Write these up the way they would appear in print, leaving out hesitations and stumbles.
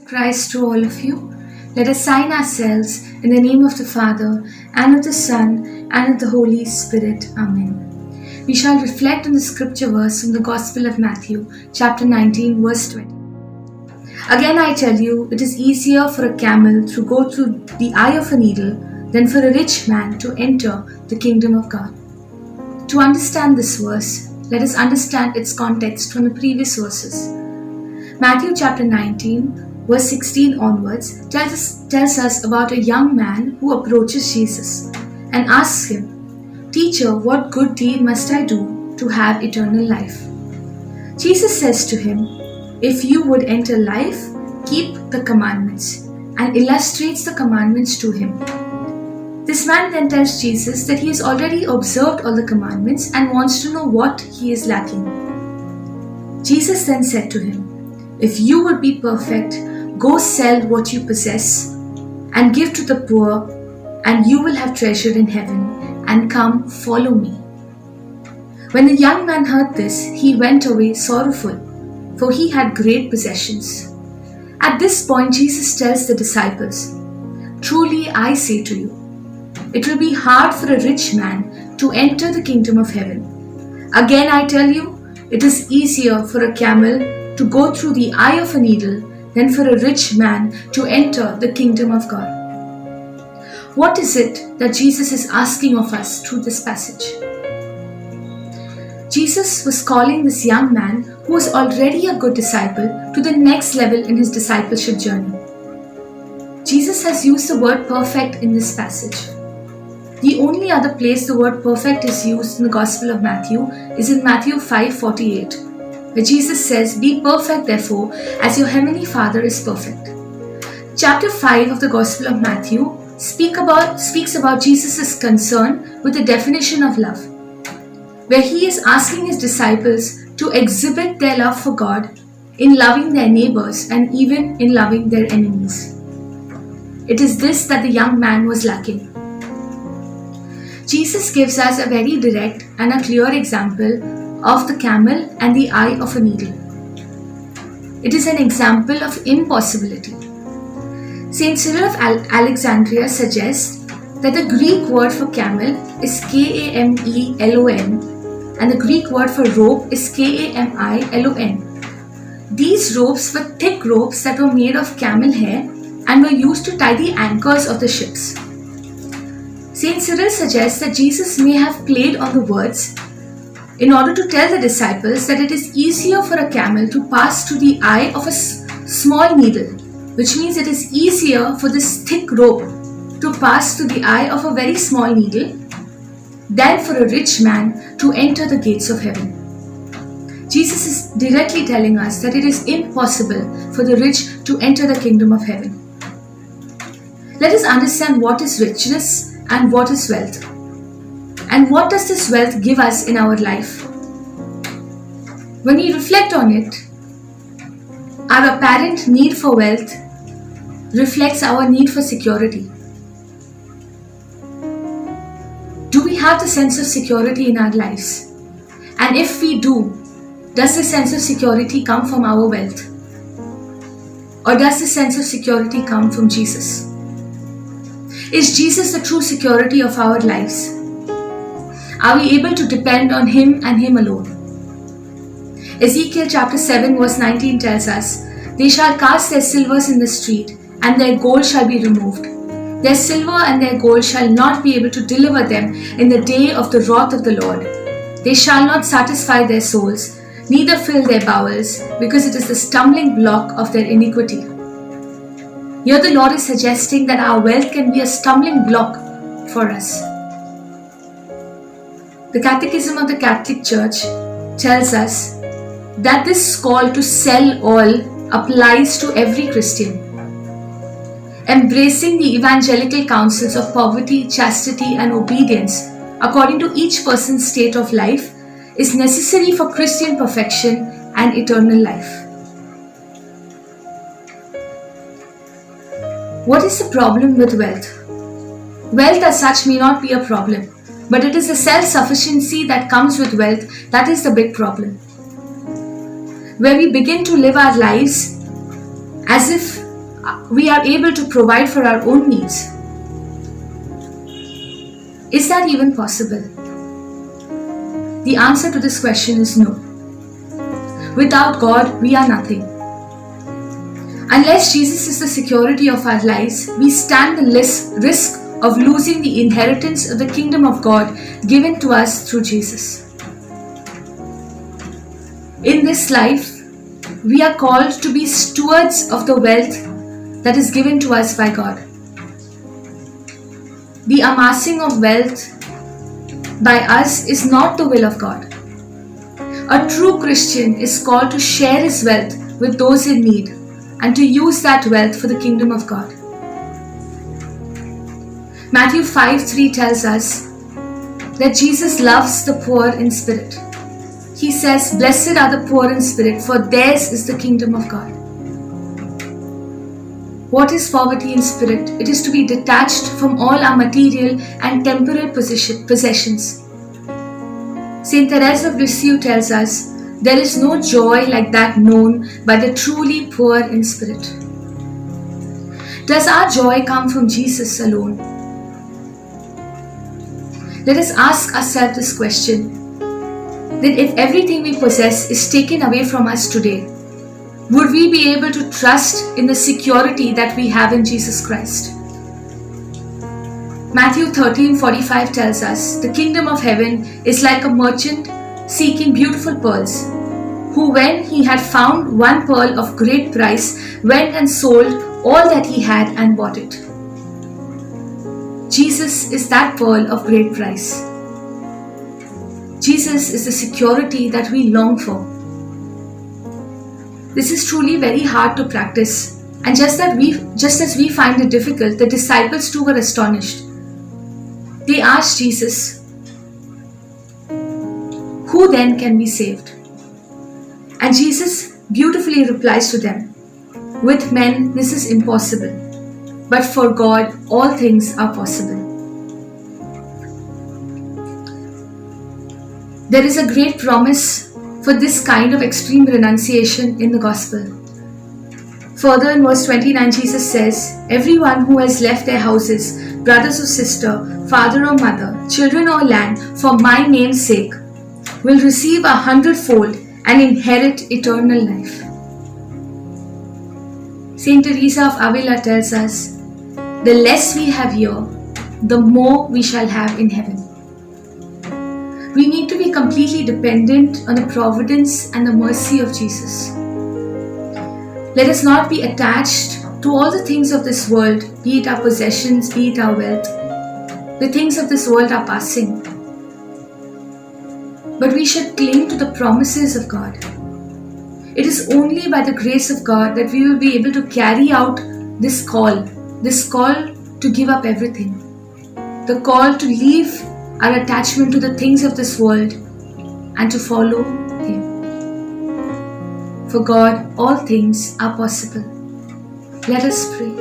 Christ to all of you. Let us sign ourselves in the name of the Father, and of the Son, and of the Holy Spirit. Amen. We shall reflect on the scripture verse from the Gospel of Matthew, chapter 19, verse 20. Again I tell you, it is easier for a camel to go through the eye of a needle than for a rich man to enter the kingdom of God. To understand this verse, let us understand its context from the previous verses. Matthew chapter 19, verse 16 onwards tells us about a young man who approaches Jesus and asks him, "Teacher, what good deed must I do to have eternal life?" Jesus says to him, "If you would enter life, keep the commandments," and illustrates the commandments to him. This man then tells Jesus that he has already observed all the commandments and wants to know what he is lacking. Jesus then said to him, "If you would be perfect, go sell what you possess and give to the poor, and you will have treasure in heaven, and come follow me." When the young man heard this, he went away sorrowful, for he had great possessions. At this point, Jesus tells the disciples, "Truly I say to you, it will be hard for a rich man to enter the kingdom of heaven. Again I tell you, it is easier for a camel to go through the eye of a needle than for a rich man to enter the kingdom of God." What is it that Jesus is asking of us through this passage? Jesus was calling this young man, who was already a good disciple, to the next level in his discipleship journey. Jesus has used the word perfect in this passage. The only other place the word perfect is used in the Gospel of Matthew is in Matthew 5:48, where Jesus says, "Be perfect therefore, as your heavenly Father is perfect." Chapter 5 of the Gospel of Matthew speaks about Jesus' concern with the definition of love, where he is asking his disciples to exhibit their love for God in loving their neighbors and even in loving their enemies. It is this that the young man was lacking. Jesus gives us a very direct and a clear example of the camel and the eye of a needle. It is an example of impossibility. Saint Cyril of Alexandria suggests that the Greek word for camel is Kamelon and the Greek word for rope is Kamilon. These ropes were thick ropes that were made of camel hair and were used to tie the anchors of the ships. Saint Cyril suggests that Jesus may have played on the words in order to tell the disciples that it is easier for a camel to pass through the eye of a small needle, which means it is easier for this thick rope to pass through the eye of a very small needle than for a rich man to enter the gates of heaven. Jesus is directly telling us that it is impossible for the rich to enter the kingdom of heaven. Let us understand what is richness and what is wealth. And what does this wealth give us in our life? When we reflect on it, our apparent need for wealth reflects our need for security. Do we have the sense of security in our lives? And if we do, does the sense of security come from our wealth? Or does the sense of security come from Jesus? Is Jesus the true security of our lives? Are we able to depend on Him and Him alone? Ezekiel chapter 7 verse 19 tells us, "They shall cast their silvers in the street, and their gold shall be removed. Their silver and their gold shall not be able to deliver them in the day of the wrath of the Lord. They shall not satisfy their souls, neither fill their bowels, because it is the stumbling block of their iniquity." Here the Lord is suggesting that our wealth can be a stumbling block for us. The Catechism of the Catholic Church tells us that this call to sell all applies to every Christian. Embracing the evangelical counsels of poverty, chastity, and obedience according to each person's state of life is necessary for Christian perfection and eternal life. What is the problem with wealth? Wealth as such may not be a problem, but it is the self-sufficiency that comes with wealth that is the big problem. Where we begin to live our lives as if we are able to provide for our own needs. Is that even possible? The answer to this question is no. Without God, we are nothing. Unless Jesus is the security of our lives, we stand the risk of losing the inheritance of the kingdom of God given to us through Jesus. In this life, we are called to be stewards of the wealth that is given to us by God. The amassing of wealth by us is not the will of God. A true Christian is called to share his wealth with those in need and to use that wealth for the kingdom of God. Matthew 5:3 tells us that Jesus loves the poor in spirit. He says, "Blessed are the poor in spirit, for theirs is the kingdom of God." What is poverty in spirit? It is to be detached from all our material and temporal possessions. Saint Teresa of Lisieux tells us, "There is no joy like that known by the truly poor in spirit." Does our joy come from Jesus alone? Let us ask ourselves this question, that if everything we possess is taken away from us today, would we be able to trust in the security that we have in Jesus Christ? Matthew 13:45 tells us, "The kingdom of heaven is like a merchant seeking beautiful pearls, who when he had found one pearl of great price, went and sold all that he had and bought it." Jesus is that pearl of great price. Jesus is the security that we long for. This is truly very hard to practice, and just as we find it difficult, the disciples too were astonished. They asked Jesus, "Who then can be saved?" And Jesus beautifully replies to them, "With men this is impossible, but for God all things are possible." There is a great promise for this kind of extreme renunciation in the gospel. Further in verse 29, Jesus says, "Everyone who has left their houses, brothers or sister, father or mother, children or land, for my name's sake, will receive 100-fold and inherit eternal life." Saint Teresa of Avila tells us, "The less we have here, the more we shall have in heaven." We need to be completely dependent on the providence and the mercy of Jesus. Let us not be attached to all the things of this world, be it our possessions, be it our wealth. The things of this world are passing. But we should cling to the promises of God. It is only by the grace of God that we will be able to carry out this call to give up everything, the call to leave our attachment to the things of this world and to follow Him. For God, all things are possible. Let us pray.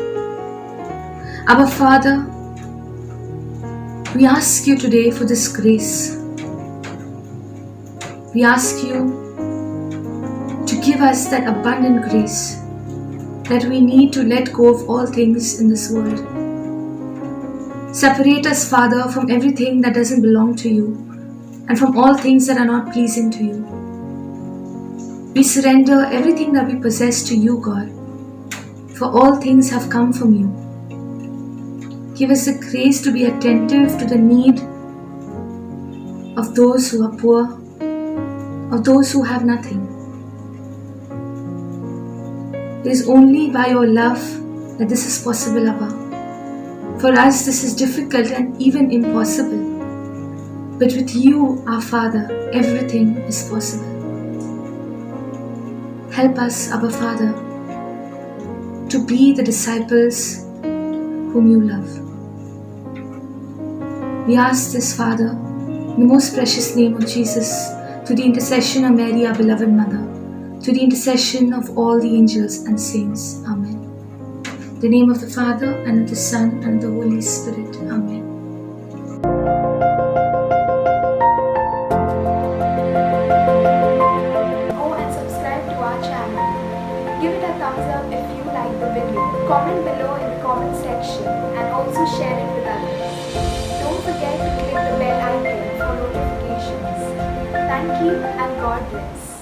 Our Father, we ask you today for this grace. We ask you to give us that abundant grace that we need to let go of all things in this world. Separate us, Father, from everything that doesn't belong to you and from all things that are not pleasing to you. We surrender everything that we possess to you, God, for all things have come from you. Give us the grace to be attentive to the need of those who are poor, of those who have nothing. It is only by your love that this is possible, Abba. For us, this is difficult and even impossible. But with you, our Father, everything is possible. Help us, Abba Father, to be the disciples whom you love. We ask this, Father, in the most precious name of Jesus, through the intercession of Mary, our beloved Mother, through the intercession of all the angels and saints. Amen. In the name of the Father, and of the Son, and of the Holy Spirit. Amen. Go and subscribe to our channel. Give it a thumbs thumbs up if you like the video. Comment below in the comment section and also share it with others. Don't forget to click the bell icon for notifications. Thank you and God bless.